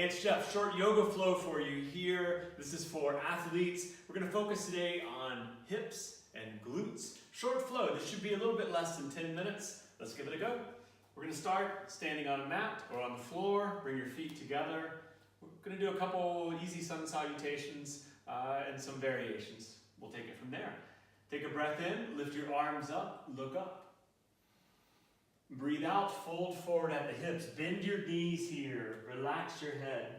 It's Jeff, short yoga flow for you here. This is for athletes. We're going to focus today on hips and glutes. Short flow, this should be a little bit less than 10 minutes. Let's give it a go. We're going to start standing on a mat or on the floor. Bring your feet together. We're going to do a couple easy sun salutations and some variations. We'll take it from there. Take a breath in, lift your arms up, look up. Breathe out, fold forward at the hips. Bend your knees here. Relax your head.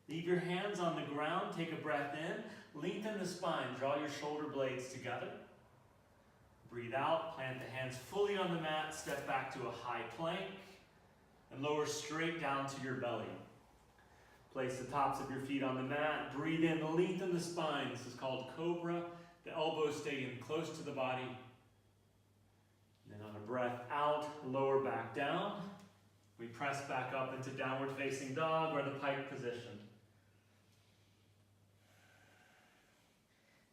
Leave your hands on the ground. Take a breath in. Lengthen the spine. Draw your shoulder blades together. Breathe out. Plant the hands fully on the mat. Step back to a high plank. And lower straight down to your belly. Place the tops of your feet on the mat. Breathe in. Lengthen the spine. This is called cobra. The elbows stay in close to the body. Then on a breath out, lower back down. We press back up into downward facing dog or the pike position.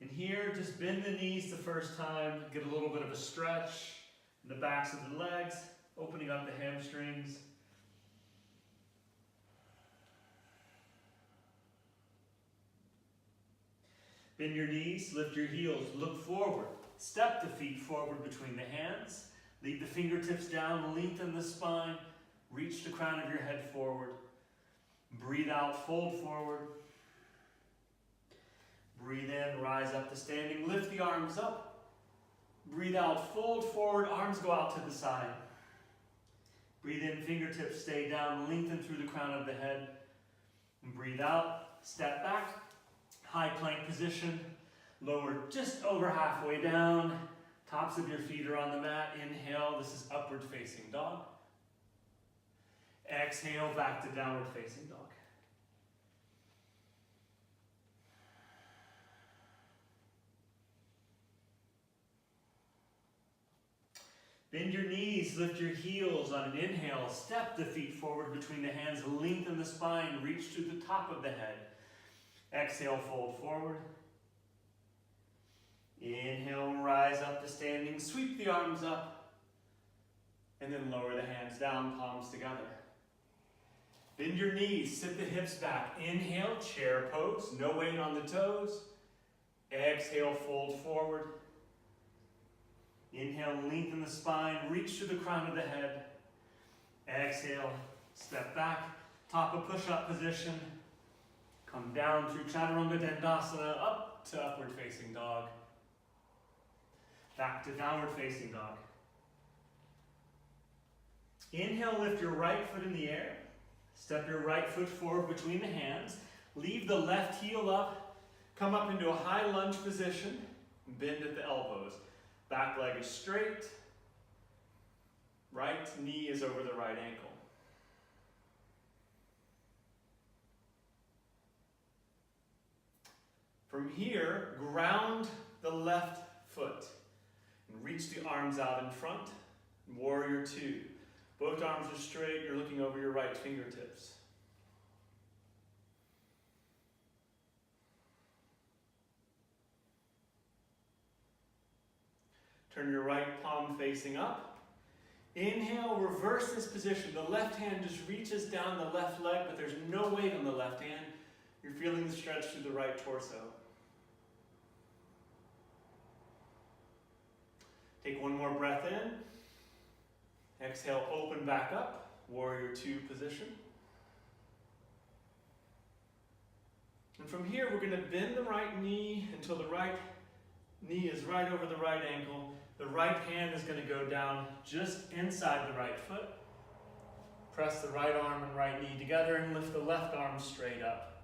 And here, just bend the knees the first time. Get a little bit of a stretch in the backs of the legs, opening up the hamstrings. Bend your knees, lift your heels, look forward. Step the feet forward between the hands. Leave the fingertips down, lengthen the spine. Reach the crown of your head forward. Breathe out, fold forward. Breathe in, rise up to standing. Lift the arms up. Breathe out, fold forward. Arms go out to the side. Breathe in, fingertips stay down. Lengthen through the crown of the head. And breathe out, step back. High plank position. Lower just over halfway down. Tops of your feet are on the mat. Inhale, this is upward facing dog. Exhale, back to downward facing dog. Bend your knees, lift your heels on an inhale. Step the feet forward between the hands. Lengthen the spine, reach to the top of the head. Exhale, fold forward. Inhale, rise up to standing. Sweep the arms up. And then lower the hands down, palms together. Bend your knees, sit the hips back. Inhale, chair pose. No weight on the toes. Exhale, fold forward. Inhale, lengthen the spine. Reach to the crown of the head. Exhale, step back. Top of push-up position. Come down through Chaturanga Dandasana, up to upward facing dog. Back to downward facing dog. Inhale, lift your right foot in the air. Step your right foot forward between the hands. Leave the left heel up. Come up into a high lunge position. Bend at the elbows. Back leg is straight. Right knee is over the right ankle. From here, ground the left foot. And reach the arms out in front. Warrior two. Both arms are straight. You're looking over your right fingertips. Turn your right palm facing up. Inhale, reverse this position. The left hand just reaches down the left leg, but there's no weight on the left hand. You're feeling the stretch through the right torso. Take one more breath in. Exhale, open back up. Warrior two position. And from here, we're going to bend the right knee until the right knee is right over the right ankle. The right hand is going to go down just inside the right foot. Press the right arm and right knee together and lift the left arm straight up.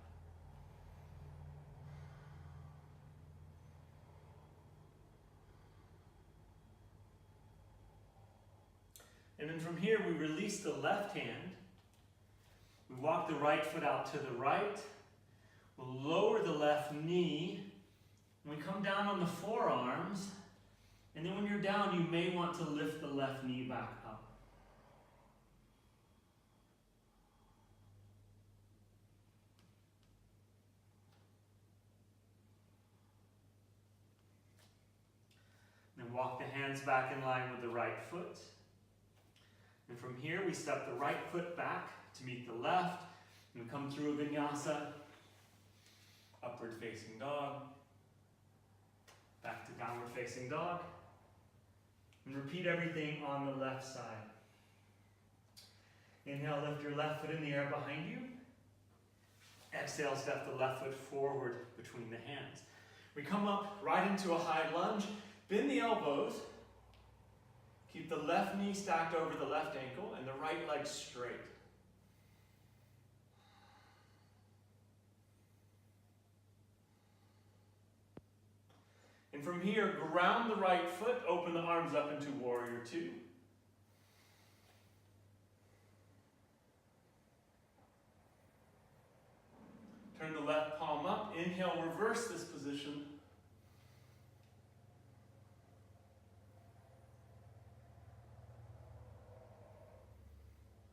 And then from here, we release the left hand. We walk the right foot out to the right. We'll lower the left knee. And we come down on the forearms. And then when you're down, you may want to lift the left knee back up. Then walk the hands back in line with the right foot. And from here, we step the right foot back to meet the left. And come through a vinyasa, upward facing dog, back to downward facing dog, and repeat everything on the left side. Inhale, lift your left foot in the air behind you. Exhale, step the left foot forward between the hands. We come up right into a high lunge, bend the elbows, keep the left knee stacked over the left ankle and the right leg straight. And from here, ground the right foot, open the arms up into warrior two. Turn the left palm up, inhale, reverse this position.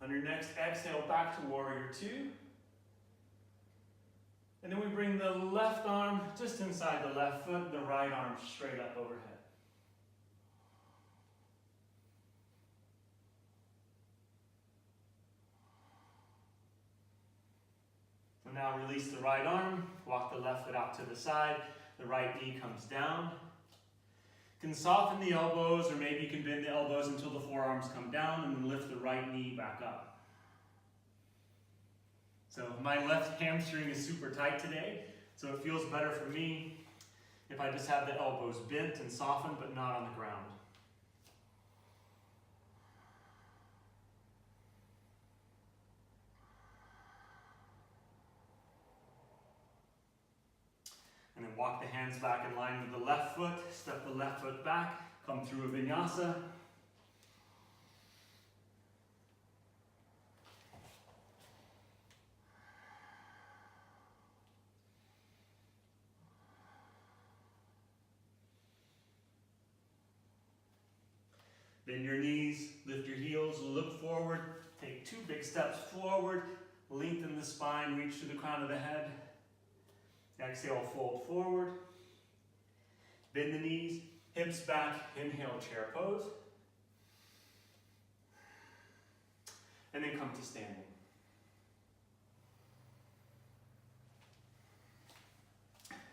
On your next exhale, back to warrior two. And then we bring the left arm just inside the left foot, the right arm straight up overhead. And now release the right arm, walk the left foot out to the side, the right knee comes down. You can soften the elbows, or maybe you can bend the elbows until the forearms come down and then lift the right knee back up. So my left hamstring is super tight today, so it feels better for me if I just have the elbows bent and softened, but not on the ground. And then walk the hands back in line with the left foot, step the left foot back, come through a vinyasa. Bend your knees, lift your heels, look forward, take 2 big steps forward, lengthen the spine, reach to the crown of the head. Exhale, fold forward. Bend the knees, hips back, inhale, chair pose. And then come to standing.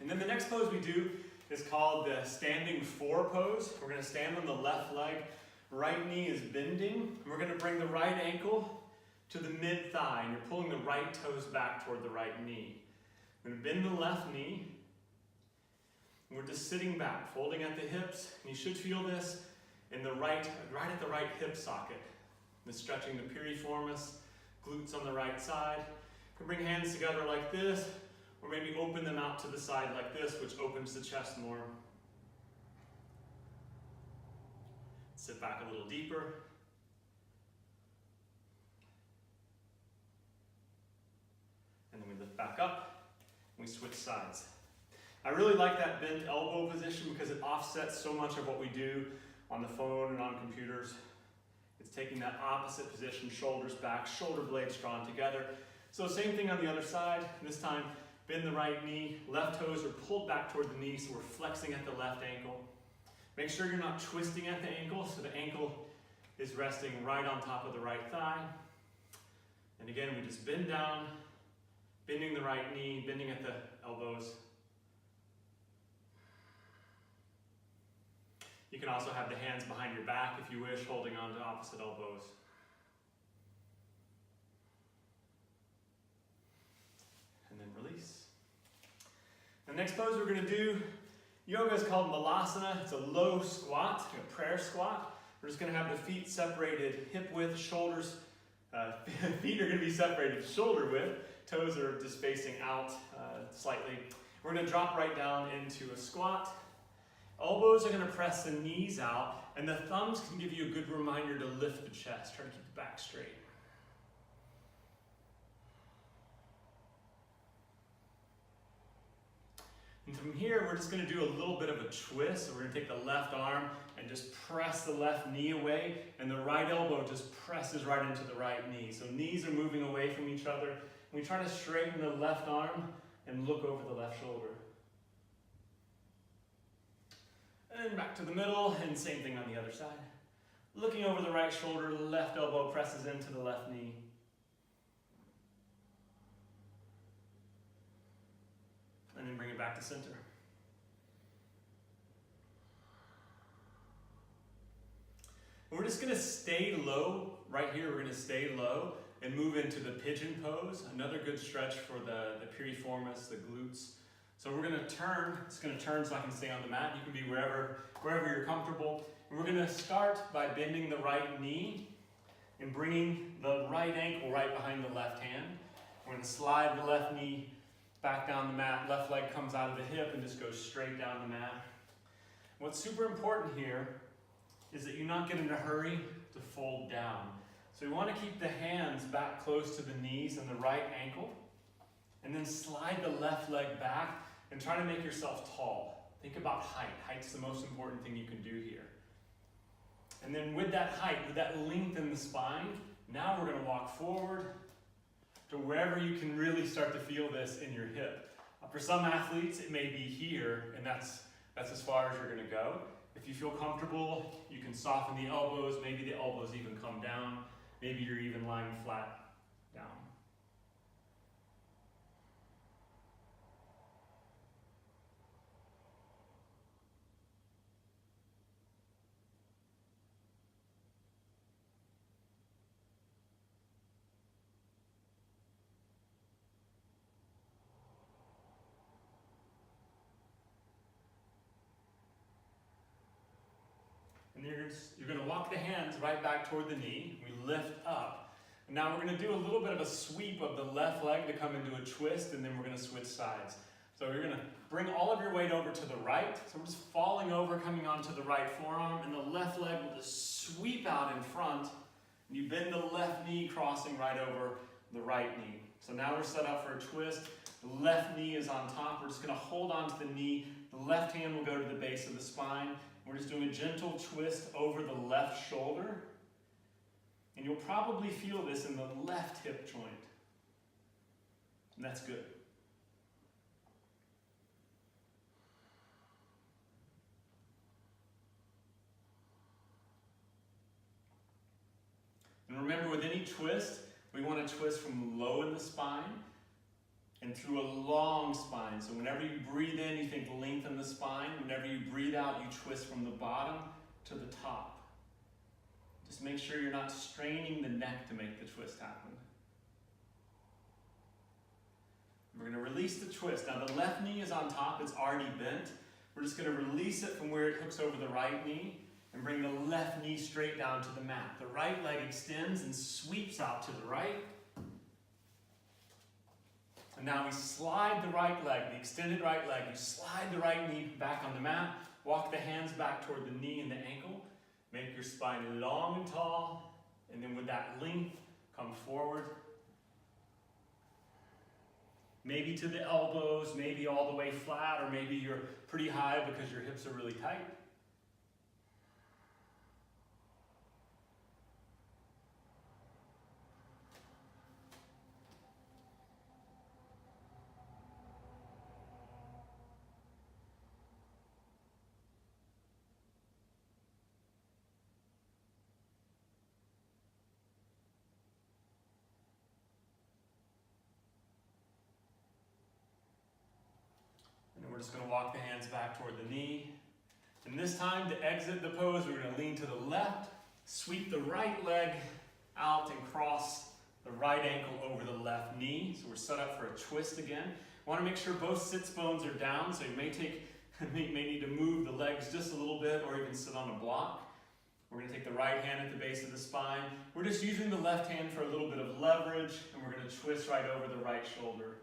And then the next pose we do is called the standing 4 pose. We're going to stand on the left leg. Right knee is bending. We're going to bring the right ankle to the mid thigh, and you're pulling the right toes back toward the right knee. We're going to bend the left knee. And we're just sitting back, folding at the hips. And you should feel this in the right at the right hip socket. And stretching the piriformis, glutes on the right side. You can bring hands together like this, or maybe open them out to the side like this, which opens the chest more. Sit back a little deeper. And then we lift back up, and we switch sides. I really like that bent elbow position because it offsets so much of what we do on the phone and on computers. It's taking that opposite position, shoulders back, shoulder blades drawn together. So same thing on the other side. This time, bend the right knee, left toes are pulled back toward the knee, so we're flexing at the left ankle. Make sure you're not twisting at the ankle, so the ankle is resting right on top of the right thigh. And again, we just bend down, bending the right knee, bending at the elbows. You can also have the hands behind your back if you wish, holding on to opposite elbows. And then release. The next pose we're going to do, yoga is called Malasana. It's a low squat, a prayer squat. We're just going to have the feet separated hip width, shoulders. Feet are going to be separated shoulder width. Toes are just facing out slightly. We're going to drop right down into a squat. Elbows are going to press the knees out, and the thumbs can give you a good reminder to lift the chest. Try to keep the back straight. And from here, we're just going to do a little bit of a twist. So we're going to take the left arm and just press the left knee away, and the right elbow just presses right into the right knee. So knees are moving away from each other. We try to straighten the left arm and look over the left shoulder. And back to the middle, and same thing on the other side. Looking over the right shoulder, left elbow presses into the left knee. to center. We're just going to stay low right here. We're going to stay low and move into the pigeon pose. Another good stretch for the piriformis, the glutes. So we're going to turn. It's going to turn so I can stay on the mat. You can be wherever you're comfortable. And we're going to start by bending the right knee and bringing the right ankle right behind the left hand. We're going to slide the left knee back down the mat. Left leg comes out of the hip and just goes straight down the mat. What's super important here is that you not get in a hurry to fold down. So you want to keep the hands back close to the knees and the right ankle, and then slide the left leg back and try to make yourself tall. Think about height. Height's the most important thing you can do here. And then with that height, with that length in the spine, now we're going to walk forward to wherever you can really start to feel this in your hip. For some athletes, it may be here, and that's as far as you're going to go. If you feel comfortable, you can soften the elbows. Maybe the elbows even come down. Maybe you're even lying flat down. And you're going to walk the hands right back toward the knee. We lift up. And now we're going to do a little bit of a sweep of the left leg to come into a twist, and then we're going to switch sides. So you're going to bring all of your weight over to the right. So we're just falling over, coming onto the right forearm, and the left leg will just sweep out in front. And you bend the left knee, crossing right over the right knee. So now we're set up for a twist. The left knee is on top. We're just going to hold on to the knee. The left hand will go to the base of the spine. We're just doing a gentle twist over the left shoulder. And you'll probably feel this in the left hip joint. And that's good. And remember, with any twist, we want to twist from low in the spine and through a long spine. So whenever you breathe in, you think lengthen the spine. Whenever you breathe out, you twist from the bottom to the top. Just make sure you're not straining the neck to make the twist happen. We're going to release the twist. Now the left knee is on top, it's already bent. We're just going to release it from where it hooks over the right knee and bring the left knee straight down to the mat. The right leg extends and sweeps out to the right. And now we slide the right leg, the extended right leg. You slide the right knee back on the mat. Walk the hands back toward the knee and the ankle. Make your spine long and tall. And then with that length, come forward. Maybe to the elbows, maybe all the way flat, or maybe you're pretty high because your hips are really tight. We're just going to walk the hands back toward the knee. And this time, to exit the pose, we're going to lean to the left, sweep the right leg out and cross the right ankle over the left knee. So we're set up for a twist again. Want to make sure both sits bones are down, so you may need to move the legs just a little bit or even sit on a block. We're going to take the right hand at the base of the spine. We're just using the left hand for a little bit of leverage, and we're going to twist right over the right shoulder.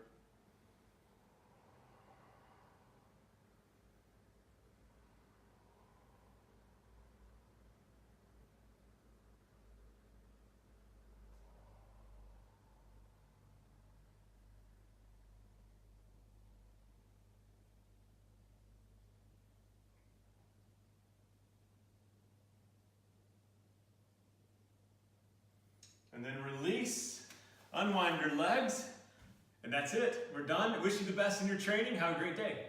And then release, unwind your legs, and that's it. We're done. I wish you the best in your training. Have a great day.